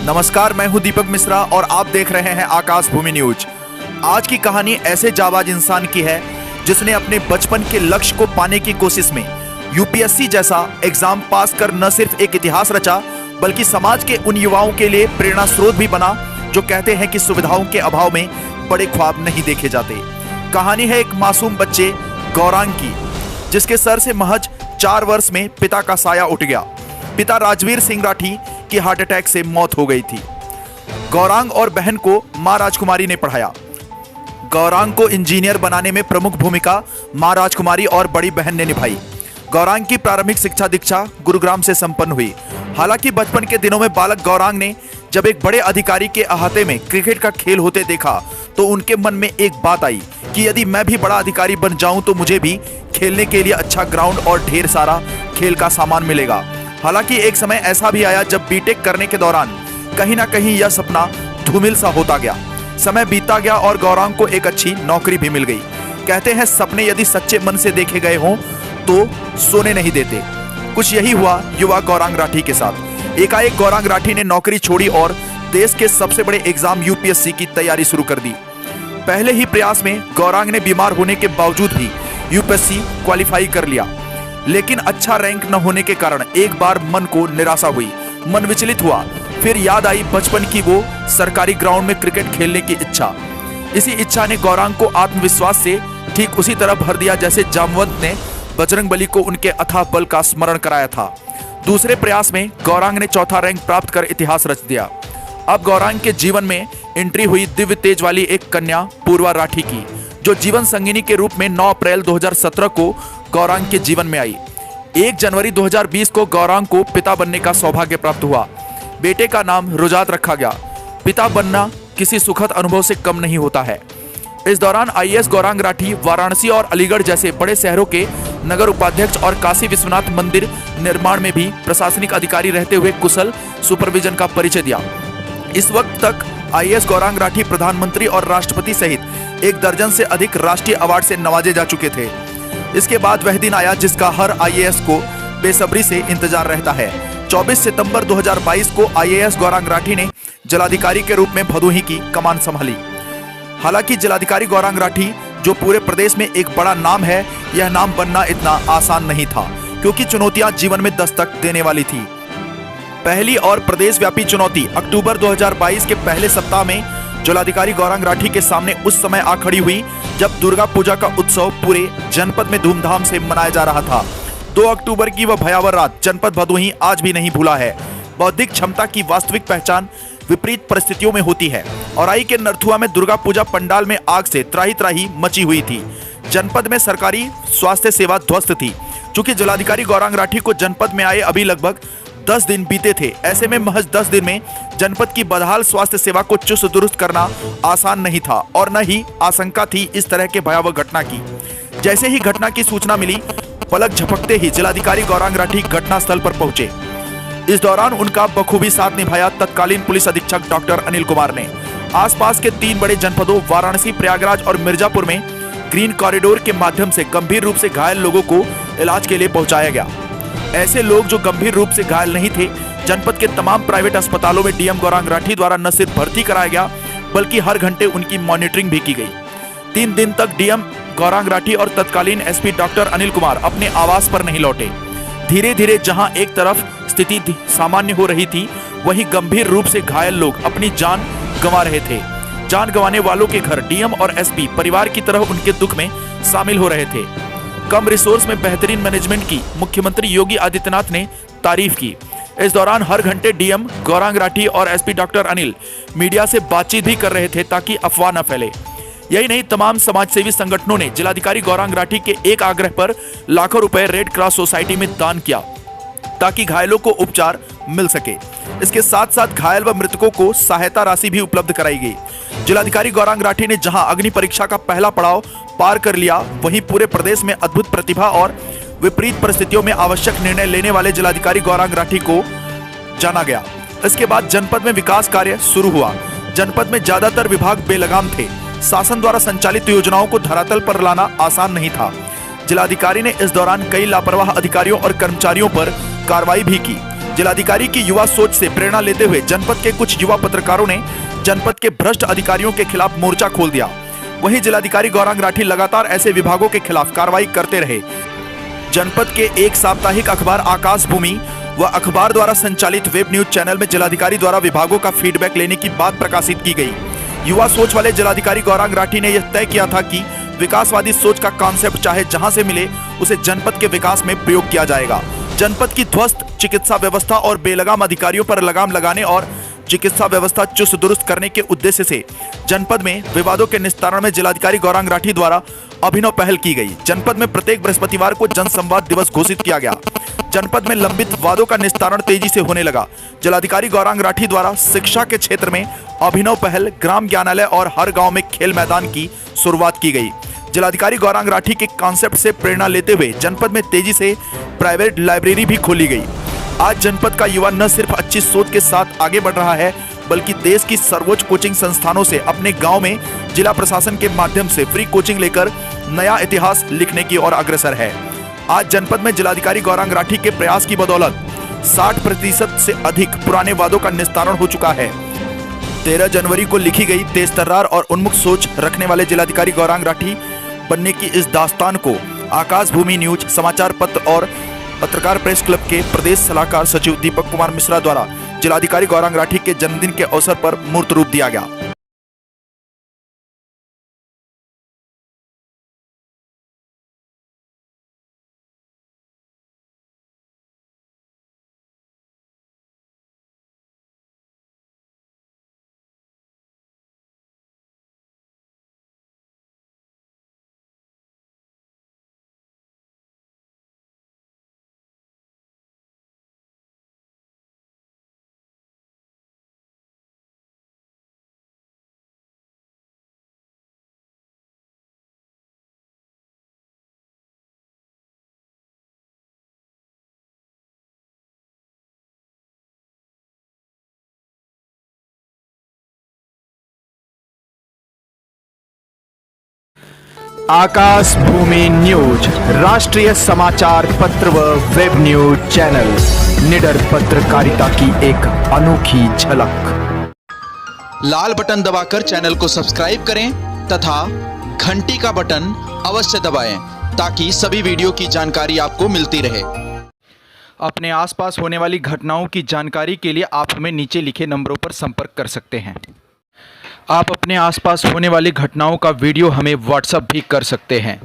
नमस्कार, मैं हूं दीपक मिश्रा और आप देख रहे हैं आकाश भूमि न्यूज। आज की कहानी ऐसे जाबाज इंसान की है जिसने अपने बचपन के लक्ष्य को पाने की कोशिश में यूपीएससी जैसा एग्जाम पास कर न सिर्फ एक इतिहास रचा बल्कि समाज के उन युवाओं के लिए प्रेरणा स्रोत भी बना जो कहते हैं कि सुविधाओं के अभाव में बड़े ख्वाब नहीं देखे जाते। कहानी है एक मासूम बच्चे गौरांग की, जिसके सर से महज 4 वर्ष में पिता का साया उठ गया। पिता राजवीर सिंह राठी की हार्ट अटैक से मौत हो गई थी। गौरांग और बहन को मां राजकुमारी ने पढ़ाया। गौरांग को इंजीनियर बनाने में प्रमुख भूमिका मां राजकुमारी और बड़ी बहन ने निभाई। गौरांग की प्रारंभिक शिक्षा दीक्षा गुरुग्राम से संपन्न हुई। हालांकि बचपन के दिनों में बालक गौरांग ने जब एक बड़े अधिकारी के अहाते में क्रिकेट का खेल होते देखा तो उनके मन में एक बात आई कि यदि मैं भी बड़ा अधिकारी बन जाऊं तो मुझे भी खेलने के लिए अच्छा ग्राउंड और ढेर सारा खेल का सामान मिलेगा। हालांकि एक समय ऐसा भी आया जब बीटेक करने के दौरान कहीं ना कहीं यह सपना धूमिल सा होता गया। समय बीतता गया और गौरांग को एक अच्छी नौकरी भी मिल गई। कहते हैं सपने यदि सच्चे मन से देखे गए हों तो सोने नहीं देते। कुछ यही हुआ युवा गौरांग राठी के साथ। एकाएक गौरांग राठी ने नौकरी छोड़ी और देश के सबसे बड़े एग्जाम यूपीएससी की तैयारी शुरू कर दी। पहले ही प्रयास में गौरांग ने बीमार होने के बावजूद भी यूपीएससी क्वालिफाई कर लिया, लेकिन अच्छा रैंक न होने के कारण एक बार मन को निराशा हुई, मन विचलित हुआ। फिर याद आई बचपन की वो सरकारी ग्राउंड में क्रिकेट खेलने की इच्छा। इसी इच्छा ने गौरांग को आत्मविश्वास से ठीक उसी तरह भर दिया जैसे जामवंत ने बजरंगबली को उनके अथाह बल का स्मरण कराया था। दूसरे प्रयास में गौरांग ने चौथा रैंक प्राप्त कर इतिहास रच दिया। अब गौरांग के जीवन में एंट्री हुई दिव्य तेज वाली एक कन्या पूर्वा राठी की, जो जीवन संगिनी के रूप में 9 अप्रैल 2017 को गौरांग के जीवन में आई। 1 जनवरी 2020 को गौरांग को पिता बनने का सौभाग्य प्राप्त हुआ। बेटे का नाम रुजात रखा गया। पिता बनना किसी सुखद अनुभव से कम नहीं होता है। इस दौरान आईएएस गौरांग राठी वाराणसी और अलीगढ़ जैसे बड़े शहरों के नगर उपाध्यक्ष और काशी विश्वनाथ मंदिर निर्माण में भी प्रशासनिक अधिकारी रहते हुए कुशल सुपरविजन का परिचय दिया। इस वक्त तक आईएएस गौरांग राठी प्रधानमंत्री और राष्ट्रपति सहित 1 दर्जन से अधिक राष्ट्रीय अवार्ड से नवाजे जा चुके थे। इसके बाद वह दिन आया जिसका हर आईएएस को बेसब्री से इंतजार रहता है। 24 सितंबर 2022 को आईएएस गौरांग राठी ने जिलाधिकारी के रूप में भदोही की कमान संभाली। हालांकि जिलाधिकारी गौरांग राठी जो पूरे प्रदेश में एक बड़ा नाम है, यह नाम बनना इतना आसान नहीं था क्योंकि चुनौतियां जीवन में दस्तक देने वाली थी। पहली और प्रदेश व्यापी चुनौती अक्टूबर 2022 के पहले सप्ताह में जिलाधिकारी गौरांग राठी के सामने उस समय आ खड़ी हुई जब दुर्गा पूजा का उत्सव पूरे जनपद में धूमधाम से मनाया जा रहा था। 2 अक्टूबर की वह भयावह रात जनपद भदोही आज भी नहीं भूला है। बौद्धिक क्षमता की वास्तविक पहचान विपरीत परिस्थितियों में होती है। औराई के नरथुआ में दुर्गा पूजा पंडाल में आग से त्राही त्राही मची हुई थी। जनपद में सरकारी स्वास्थ्य सेवा ध्वस्त थी। चूंकि जिलाधिकारी गौरांग राठी को जनपद में आए अभी लगभग 10 दिन बीते थे, ऐसे में महज 10 दिन में जनपद की बदहाल स्वास्थ्य सेवा को चुस्त दुरुस्त करना आसान नहीं था और न ही आशंका थी इस तरह के भयावह घटना की। जैसे ही घटना की सूचना मिली, पलक झपकते ही जिलाधिकारी गौरांग राठी घटनास्थल पर पहुंचे। इस दौरान उनका बखूबी साथ निभाया तत्कालीन पुलिस अधीक्षक डॉक्टर अनिल कुमार ने। आसपास के 3 बड़े जनपदों वाराणसी, प्रयागराज और मिर्जापुर में ग्रीन कॉरिडोर के माध्यम से गंभीर रूप से घायल लोगों को इलाज के लिए पहुंचाया गया। ऐसे लोग जो गंभीर रूप से घायल नहीं थे, जनपद के तमाम प्राइवेट अस्पतालों में डीएम गौरांग राठी द्वारा न सिर्फ भर्ती कराया गया बल्कि हर घंटे उनकी मॉनिटरिंग भी की गई। 3 दिन तक डीएम गौरांग राठी और तत्कालीन एसपी डॉक्टर अनिल कुमार अपने आवास पर नहीं लौटे। धीरे धीरे जहां एक तरफ स्थिति सामान्य हो रही थी, वहीं गंभीर रूप से घायल लोग अपनी जान गंवा रहे थे। जान गंवाने वालों के घर डीएम और एसपी परिवार की तरह उनके दुख में शामिल हो रहे थे। कम रिसोर्स में बेहतरीन मैनेजमेंट की मुख्यमंत्री योगी आदित्यनाथ ने तारीफ की। इस दौरान हर घंटे डीएम गौरांग राठी और एसपी डॉक्टर अनिल मीडिया से बातचीत भी कर रहे थे ताकि अफवाह न फैले। यही नहीं, तमाम समाजसेवी संगठनों ने जिलाधिकारी गौरांग राठी के एक आग्रह पर लाखों रुपए रेड क्रॉस सोसाइटी में दान किया ताकि घायलों को उपचार मिल सके। इसके साथ साथ घायल व मृतकों को सहायता राशि भी उपलब्ध कराई गई। जिलाधिकारी गौरांग राठी ने जहां अग्नि परीक्षा का पहला पड़ाव पार कर लिया, वहीं पूरे प्रदेश में अद्भुत प्रतिभा और विपरीत परिस्थितियों में आवश्यक निर्णय लेने वाले जिलाधिकारी गौरांग राठी को जाना गया। इसके बाद जनपद में विकास कार्य शुरू हुआ। जनपद में ज्यादातर विभाग बेलगाम थे। शासन द्वारा संचालित योजनाओं को धरातल पर लाना आसान नहीं था। जिलाधिकारी ने इस दौरान कई लापरवाह अधिकारियों और कर्मचारियों पर कार्रवाई भी की। जिलाधिकारी की युवा सोच से प्रेरणा लेते हुए जनपद के कुछ युवा पत्रकारों ने जनपद के भ्रष्ट अधिकारियों के खिलाफ मोर्चा खोल दिया। वहीं जिलाधिकारी गौरांग राठी लगातार ऐसे विभागों के खिलाफ कार्रवाई करते रहे। जनपद के एक साप्ताहिक अखबार आकाश भूमि व अखबार द्वारा संचालित वेब न्यूज चैनल में जिलाधिकारी द्वारा विभागों का फीडबैक लेने की बात प्रकाशित की गई। युवा सोच वाले जिलाधिकारी गौरांग राठी ने यह तय किया था कि विकासवादी सोच का कॉन्सेप्ट चाहे जहां से मिले उसे जनपद के विकास में प्रयोग किया जाएगा। जनपद की ध्वस्त चिकित्सा व्यवस्था और बेलगाम अधिकारियों पर लगाम लगाने और चिकित्सा व्यवस्था चुस्त दुरुस्त करने के उद्देश्य से जनपद में विवादों के निस्तारण में जिलाधिकारी गौरांग राठी द्वारा अभिनव पहल की गई। जनपद में प्रत्येक बृहस्पतिवार को जनसंवाद दिवस घोषित किया गया। जनपद में लंबित वादों का निस्तारण तेजी से होने लगा। जिलाधिकारी गौरांग राठी द्वारा शिक्षा के क्षेत्र में अभिनव पहल, ग्राम ज्ञानालय और हर गांव में खेल मैदान की शुरुआत की गई। जिलाधिकारी गौरांग राठी के कॉन्सेप्ट से प्रेरणा लेते हुए जनपद में तेजी से प्राइवेट लाइब्रेरी भी खोली गई। आज जनपद का युवा न सिर्फ अच्छी सोच के साथ आगे बढ़ रहा है, बल्कि देश की सर्वोच्च कोचिंग संस्थानों से अपने गांव में जिला प्रशासन के माध्यम से फ्री कोचिंग लेकर नया इतिहास लिखने की ओर अग्रसर है। आज जनपद में जिलाधिकारी गौरांग राठी के प्रयास की बदौलत 60% से अधिक पुराने वादों का निस्तारण हो चुका है। 13 जनवरी को लिखी गई तेज तर्रार और उन्मुख सोच रखने वाले जिलाधिकारी गौरांग राठी बनने की इस दास्तान को आकाश भूमि न्यूज समाचार पत्र और पत्रकार प्रेस क्लब के प्रदेश सलाहकार सचिव दीपक कुमार मिश्रा द्वारा जिलाधिकारी गौरांग राठी के जन्मदिन के अवसर पर मूर्त रूप दिया गया। आकाश भूमि न्यूज राष्ट्रीय समाचार पत्र व वेब न्यूज चैनल, निडर पत्रकारिता की एक अनोखी झलक। लाल बटन दबाकर चैनल को सब्सक्राइब करें तथा घंटी का बटन अवश्य दबाएं ताकि सभी वीडियो की जानकारी आपको मिलती रहे। अपने आसपास होने वाली घटनाओं की जानकारी के लिए आप हमें नीचे लिखे नंबरों पर संपर्क कर सकते हैं। आप अपने आसपास होने वाली घटनाओं का वीडियो हमें व्हाट्सएप भी कर सकते हैं।